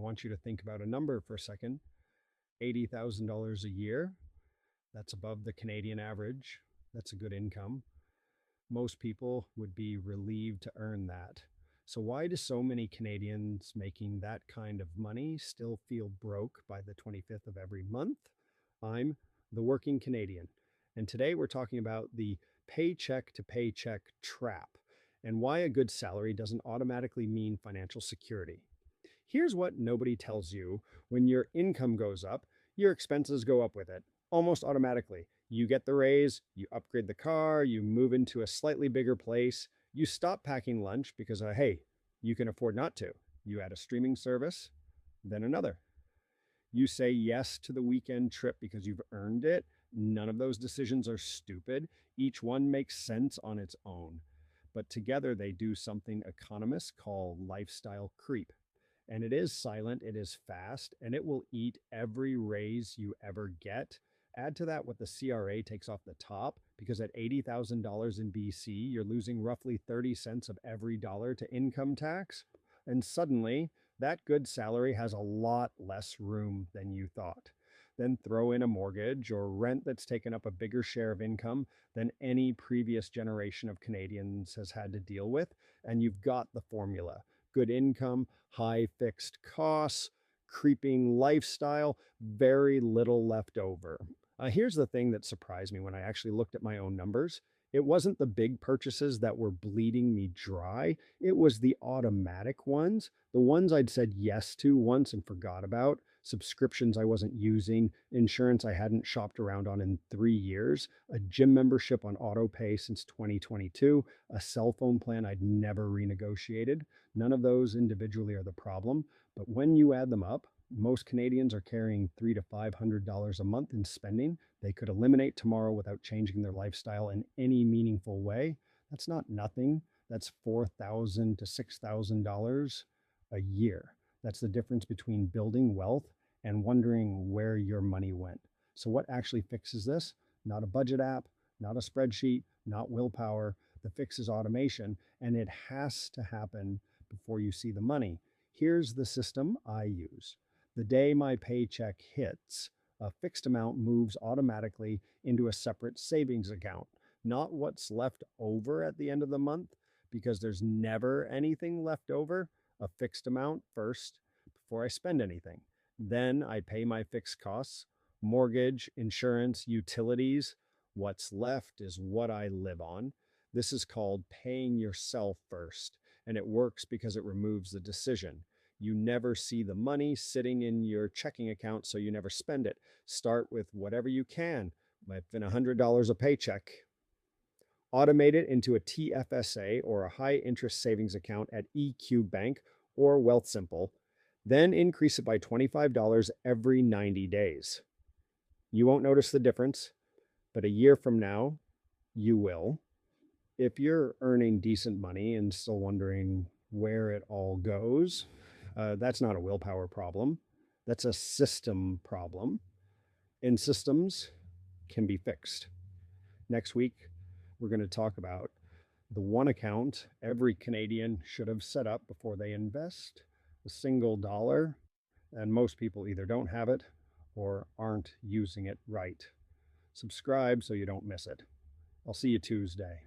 want you to think about a number for a second. $80,000 a year. That's above the Canadian average. That's a good income. Most people would be relieved to earn that. So why do so many Canadians making that kind of money still feel broke by the 25th of every month? I'm the working Canadian. And today we're talking about the paycheck to paycheck trap and why a good salary doesn't automatically mean financial security. Here's what nobody tells you: when your income goes up, your expenses go up with it, almost automatically. You get the raise, you upgrade the car, you move into a slightly bigger place, you stop packing lunch because, hey, you can afford not to. You add a streaming service, then another. You say yes to the weekend trip because you've earned it. None of those decisions are stupid. Each one makes sense on its own. But together they do something economists call lifestyle creep. And it is silent, it is fast, and it will eat every raise you ever get. Add to that what the CRA takes off the top, because at $80,000 in BC, you're losing roughly 30 cents of every dollar to income tax. And suddenly, that good salary has a lot less room than you thought. Then throw in a mortgage or rent that's taken up a bigger share of income than any previous generation of Canadians has had to deal with, and you've got the formula: good income, high fixed costs, creeping lifestyle, very little left over. Here's the thing that surprised me when I actually looked at my own numbers. It wasn't the big purchases that were bleeding me dry. It was the automatic ones, the ones I'd said yes to once and forgot about, subscriptions I wasn't using, insurance I hadn't shopped around on in 3 years, a gym membership on auto pay since 2022, a cell phone plan I'd never renegotiated. None of those individually are the problem, but when you add them up, most Canadians are carrying $300 to $500 a month in spending they could eliminate tomorrow without changing their lifestyle in any meaningful way. That's not nothing. That's $4,000 to $6,000 a year. That's the difference between building wealth and wondering where your money went. So what actually fixes this? Not a budget app, not a spreadsheet, not willpower. The fix is automation, and it has to happen before you see the money. Here's the system I use. The day my paycheck hits, a fixed amount moves automatically into a separate savings account, not what's left over at the end of the month, because there's never anything left over. A fixed amount first before I spend anything. Then I pay my fixed costs: mortgage, insurance, utilities. What's left is what I live on. This is called paying yourself first, and it works because it removes the decision. You never see the money sitting in your checking account, so you never spend it. Start with whatever you can. Might have been $100 a paycheck. Automate it into a TFSA or a high interest savings account at EQ Bank or Wealthsimple. Then increase it by $25 every 90 days. You won't notice the difference, but a year from now, you will. If you're earning decent money and still wondering where it all goes, that's not a willpower problem. That's a system problem. And systems can be fixed. Next week, we're going to talk about the one account every Canadian should have set up before they invest a single dollar, and most people either don't have it or aren't using it right. Subscribe so you don't miss it. I'll see you Tuesday.